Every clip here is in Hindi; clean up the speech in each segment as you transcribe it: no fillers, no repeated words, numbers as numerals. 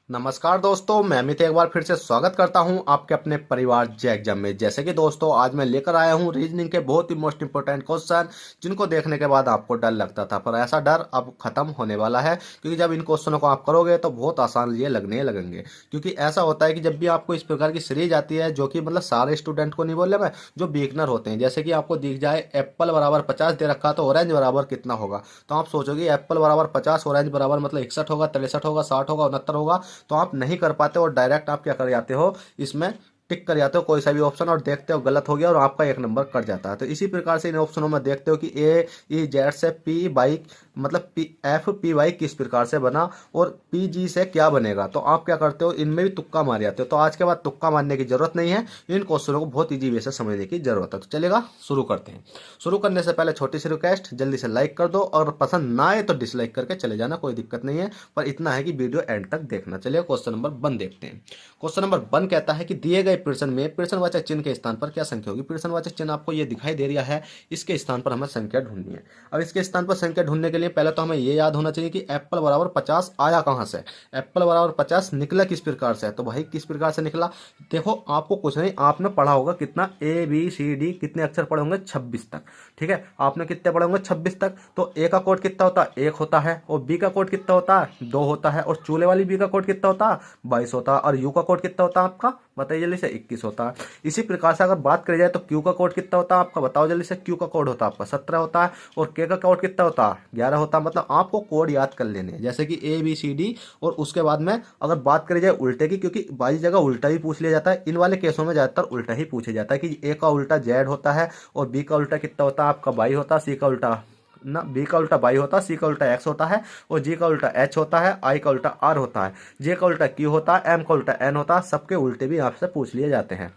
नमस्कार दोस्तों, मैं अमित एक बार फिर से स्वागत करता हूं आपके अपने परिवार जे एग्जाम में। जैसे कि दोस्तों आज मैं लेकर आया हूं रीजनिंग के बहुत ही मोस्ट इंपोर्टेंट क्वेश्चन, जिनको देखने के बाद आपको डर लगता था, पर ऐसा डर अब खत्म होने वाला है। क्योंकि जब इन क्वेश्चनों को आप करोगे तो बहुत आसान ये लगने लगेंगे। क्योंकि ऐसा होता है कि जब भी आपको इस प्रकार की सीरीज आती है, जो कि मतलब सारे स्टूडेंट को नहीं बोले मैं, जो बिगनर होते हैं, जैसे कि आपको दिख जाए एप्पल बराबर 50 दे रखा तो ऑरेंज बराबर कितना होगा, तो आप सोचोगे एप्पल बराबर 50, ऑरेंज बराबर मतलब 61 होगा, 63 होगा, 60 होगा, 69 होगा। तो आप नहीं कर पाते और डायरेक्ट आप क्या कर जाते हो, इसमें टिक कर जाते हो कोई सा भी ऑप्शन और देखते हो गलत हो गया और आपका एक नंबर कट जाता है। तो इसी प्रकार से इन ऑप्शनों में देखते हो कि ए ई जेड से पी बाई मतलब पी एफ पी वाई किस प्रकार से बना और पी जी से क्या बनेगा। तो आप क्या करते हो, इनमें भी तुक्का मार जाते हो। तो आज के बाद तुक्का मारने की जरूरत नहीं है, इन क्वेश्चनों को बहुत ईजी वे से समझने की जरूरत है। तो चलेगा, शुरू करते हैं। शुरू करने से पहले छोटी सी रिक्वेस्ट, जल्दी से लाइक कर दो और पसंद ना आए तो डिसलाइक करके चले जाना, कोई दिक्कत नहीं है। पर इतना है कि वीडियो एंड तक देखना। चलिए क्वेश्चन नंबर 1 देखते हैं। क्वेश्चन नंबर 1 कहता है कि दिए गए प्रश्न में प्रश्नवाचक चिन्ह के स्थान पर क्या संख्या होगी। प्रश्नवाचक चिन्ह आपको ये दिखाई दे रहा है, इसके स्थान पर हमें संख्या ढूंढनी है। अब इसके स्थान पर संख्या ढूंढने के लिए पहले तो हमें ये याद होना चाहिए कि एप्पल बराबर 50 आया कहां से। एप्पल बराबर 50 निकला किस प्रकार से, तो भाई किस प्रकार से निकला, देखो आपको कुछ नहीं, आपने पढ़ा होगा कितना ए बी सी डी कितने अक्षर पढ़े होंगे, 26 तक। ठीक है, आपने कितने पढ़े होंगे, 26 तक। तो ए का कोड कितना होता है, 1 होता है, और बी का कोड कितना होता है, 2 होता है, और चूले वाली बी का कोड कितना होता है, 22 होता है, और यू का कोड कितना होता है आपका, बताइए जल्दी से, 21 होता है। इसी प्रकार से अगर बात करी जाए तो क्यू का कोड कितना होता है आपका, बताओ जल्दी से, क्यू का कोड होता है आपका 17 होता है, और के का कोड कितना होता है, 11 होता है। मतलब आपको कोड याद कर लेने हैं, जैसे कि ए बी सी डी। और उसके बाद में अगर बात करी जाए उल्टे की, क्योंकि बाई जगह उल्टा भी पूछ लिया जाता है, इन वाले केसों में ज्यादातर उल्टा ही पूछा जाता है कि ए का उल्टा जेड होता है, और बी का उल्टा कितना होता है आपका, बाई होता है, सी का उल्टा ना, बी का उल्टा बाई होता है, सी का उल्टा एक्स होता है, और जी का उल्टा एच होता है, आई का उल्टा आर होता है, जे का उल्टा क्यू होता है, एम का उल्टा एन होता है। सबके उल्टे भी आपसे पूछ लिए जाते हैं,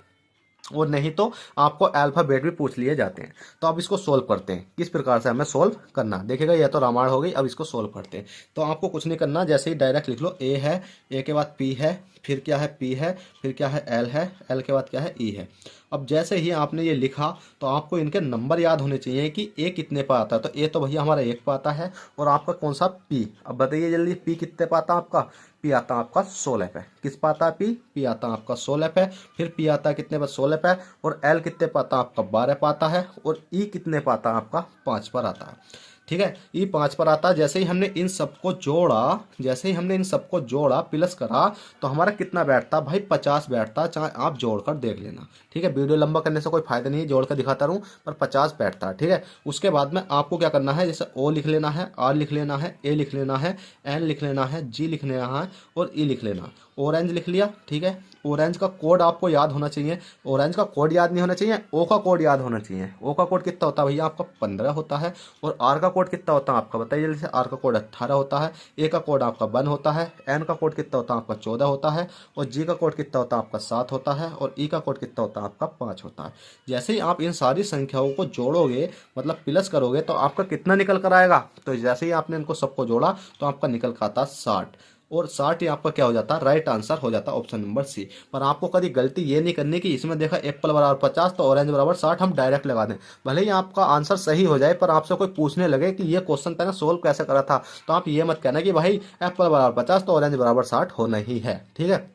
और नहीं तो आपको अल्फाबेट भी पूछ लिए जाते हैं। तो अब इसको सोल्व करते हैं, किस प्रकार से हमें सोल्व करना देखिएगा। यह तो रामायण हो गई, अब इसको सोल्व करते हैं। तो आपको कुछ नहीं करना, जैसे ही डायरेक्ट लिख लो, ए है, ए के बाद पी है, फिर क्या है, पी है, फिर क्या है, एल है, एल के बाद क्या है, ई है। अब जैसे ही आपने ये लिखा तो आपको इनके नंबर याद होने चाहिए कि ए कितने पर आता है। तो ए तो भैया हमारा 1 पर आता है, और आपका कौन सा पी, अब बताइए जल्दी, पी कितने पर आता है आपका, पी आता है आपका 16 पे। किस पर आता है पी, पी आता है आपका 16 पे। फिर पी आता है कितने पर, 16 पे। और एल कितने पर आता है आपका 12 पर आता है, और ई कितने पर आता है आपका 5 पर आता है। ठीक है, ई 5 पर आता है। जैसे ही हमने इन सबको जोड़ा, जैसे ही हमने इन सबको जोड़ा प्लस करा, तो हमारा कितना बैठता भाई, 50 बैठता। चाहे आप जोड़कर देख लेना, ठीक है, वीडियो लंबा करने से कोई फायदा नहीं है, जोड़कर दिखाता रहूं, पर 50 बैठता है। ठीक है, उसके बाद में आपको क्या करना है, जैसे ओ लिख लेना है, आर लिख लेना है, ए लिख लेना है, एन लिख लेना है, जी लिख लेना है, और ई लिख लेना। ऑरेंज लिख लिया, ठीक है। ऑरेंज का कोड आपको याद होना चाहिए, ऑरेंज का कोड याद नहीं होना चाहिए, ओ का कोड याद होना चाहिए। ओ का कोड कितना होता है भैया आपका, 15 होता है। और आर का कोड कितना होता है आपका, बताइए जल्दी से, आर का कोड 18 होता है। ए का कोड आपका 1 होता है, एन का कोड कितना होता है आपका 14 होता है, और जी का कोड कितना होता है आपका 7 होता है, और ई का कोड कितना होता है आपका 5 होता है। जैसे ही आप इन सारी संख्याओं को जोड़ोगे, मतलब प्लस करोगे, तो आपका कितना निकल कर आएगा, तो जैसे ही आपने इनको सबको जोड़ा तो आपका निकल कर आता 60, और 60 ही आपका क्या हो जाता है, राइट आंसर हो जाता है, ऑप्शन नंबर सी। पर आपको कभी गलती ये नहीं करनी कि इसमें देखा एप्पल बराबर 50 तो ऑरेंज बराबर 60 हम डायरेक्ट लगा दें। भले ही आपका आंसर सही हो जाए, पर आपसे कोई पूछने लगे कि ये क्वेश्चन मैंने सोल्व कैसे करा था, तो आप ये मत कहना कि भाई एप्पल बराबर 50 तो ऑरेंज बराबर 60 होना ही है। ठीक है,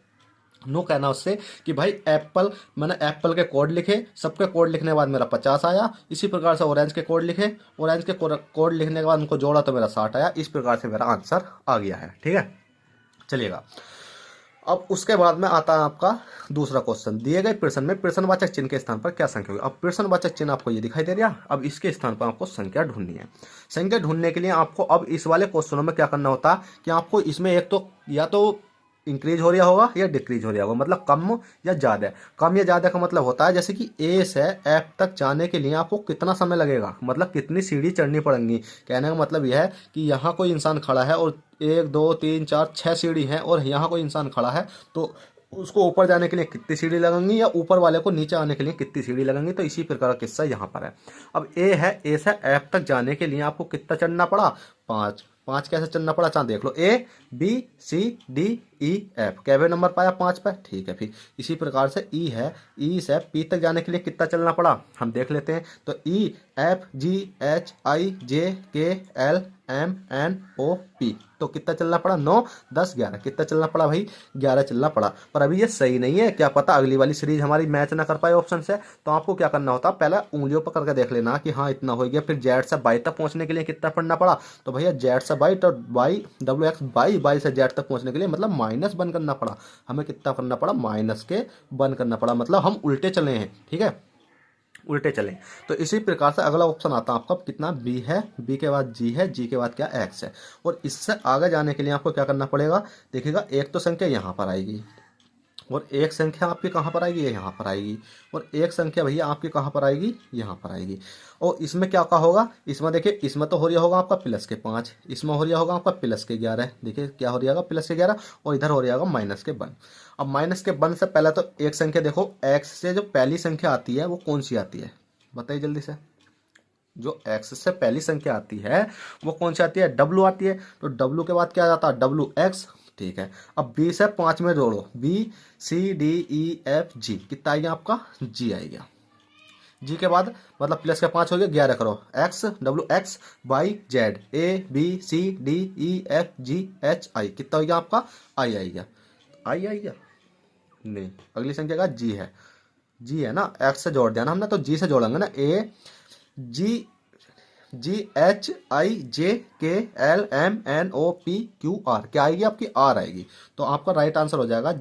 नो कहना उससे कि भाई एप्पल, मैंने एप्पल के कोड लिखे, सबके कोड लिखने के बाद मेरा 50 आया। इसी प्रकार से ऑरेंज के कोड लिखे, ऑरेंज के कोड लिखने के बाद उनको जोड़ा तो मेरा 60 आया। इस प्रकार से मेरा आंसर आ गया है। ठीक है, चलिएगा। अब उसके बाद में आता है आपका दूसरा क्वेश्चन, दिए गए प्रश्न में प्रश्नवाचक चिन्ह के स्थान पर क्या संख्या होगी। अब प्रश्नवाचक चिन्ह आपको ये दिखाई दे रहा है, अब इसके स्थान पर आपको संख्या ढूंढनी है। संख्या ढूंढने के लिए आपको अब इस वाले क्वेश्चनों में क्या करना होता है कि आपको इसमें एक तो या तो इंक्रीज हो रहा होगा या डिक्रीज हो रहा होगा, मतलब कम या ज़्यादा। कम या ज़्यादा का मतलब होता है जैसे कि ए से एफ तक जाने के लिए आपको कितना समय लगेगा, मतलब कितनी सीढ़ी चढ़नी पड़ेंगी। कहने का मतलब यह है कि यहाँ कोई इंसान खड़ा है और 1 2 3 4 6 सीढ़ी हैं, और यहाँ कोई इंसान खड़ा है, तो उसको ऊपर जाने के लिए कितनी सीढ़ी लगेंगी, या ऊपर वाले को नीचे आने के लिए कितनी सीढ़ी लगेंगी। तो इसी प्रकार का किस्सा यहाँ पर है। अब ए है, ए से एफ तक जाने के लिए आपको कितना चढ़ना पड़ा, 5। 5 कैसे चढ़ना पड़ा, चाहे देख लो, A B C D E F, कैवे नंबर पाया 5 पे, ठीक है। फिर इसी प्रकार से ई है, ई से पी तक जाने के लिए कितना चलना पड़ा हम देख लेते हैं। तो ई F G H I J K L M N O P, तो कितना चलना पड़ा 9 10 11, कितना चलना पड़ा भाई 11 चलना पड़ा। पर अभी ये सही नहीं है, क्या पता अगली वाली सीरीज हमारी मैच ना कर पाए ऑप्शन से। तो आपको क्या करना होता, पहले उंगलियों पर करके देख लेना कि हाँ इतना हो गया। फिर जेड से बाई तक पहुंचने के लिए कितना पढ़ना पड़ा, तो भैया जेड से बाई और बाई डब्ल्यू एक्स बाई से जेड तक पहुंचने के लिए मतलब माइनस बन करना पड़ा। हमें कितना करना पड़ा, माइनस के बन करना पड़ा, मतलब हम उल्टे चले हैं, ठीक है, उल्टे चलें। तो इसी प्रकार से अगला ऑप्शन आता है आपका कितना, बी है, बी के बाद जी है, जी के बाद क्या एक्स है। और इससे आगे जाने के लिए आपको क्या करना पड़ेगा, देखिएगा एक तो संख्या यहाँ पर आएगी और एक संख्या आपकी कहाँ पर आएगी, ये यहाँ पर आएगी, और एक संख्या भैया आपकी कहाँ पर आएगी, यहाँ पर आएगी। और इसमें क्या का होगा, इसमें देखिए इसमें तो हो रहा होगा आपका प्लस के 5, इसमें हो रहा होगा आपका प्लस के 11, देखिए क्या हो रहा होगा प्लस के 11, और इधर हो रहा होगा माइनस के 1। अब माइनस के 1 से पहले तो एक संख्या देखो, एक्स से जो पहली संख्या आती है वो कौन सी आती है, बताइए जल्दी से। जो एक्स से पहली संख्या आती है वो कौन सी आती है, डब्लू आती है। तो डब्लू के बाद क्या आता है, डब्लू एक्स, ठीक है। अब बी से 5 में जोड़ो, B C D E F G, कितना आएगा आपका, जी आएगा। जी के बाद मतलब प्लस के 5 हो गया, 11 करो, X W X Y Z A B C D E F G H I, कितना हो गया आपका, आई आएगा, आई आएगा नहीं, अगली संख्या का जी है, जी है ना, एक्स से जोड़ दिया ना हमने, तो जी से जोड़ेंगे ना, ए जी जी H I J K L M N O P Q R, क्या आएगी आपकी, आर आएगी। तो आपका राइट आंसर हो जाएगा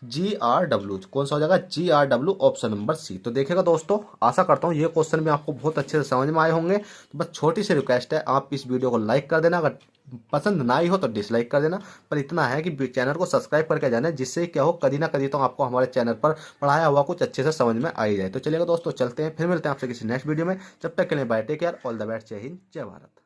जी आर डब्ल्यू, कौन सा हो जाएगा, G R W, option number C. तो देखिएगा दोस्तों, आशा करता हूँ ये क्वेश्चन भी आपको बहुत अच्छे से समझ में आए होंगे। तो बस छोटी सी रिक्वेस्ट है, आप इस वीडियो को लाइक कर देना, अगर पसंद ना ही हो तो डिसलाइक कर देना, पर इतना है कि चैनल को सब्सक्राइब करके जाना, जिससे क्या हो कभी ना कभी तो आपको हमारे चैनल पर पढ़ाया हुआ कुछ अच्छे से समझ में आ ही जाए। तो चलिएगा दोस्तों, चलते हैं, फिर मिलते हैं आपसे किसी नेक्स्ट वीडियो में, जब तक के लिए bye, take care, all the best, जय हिंद जय भारत।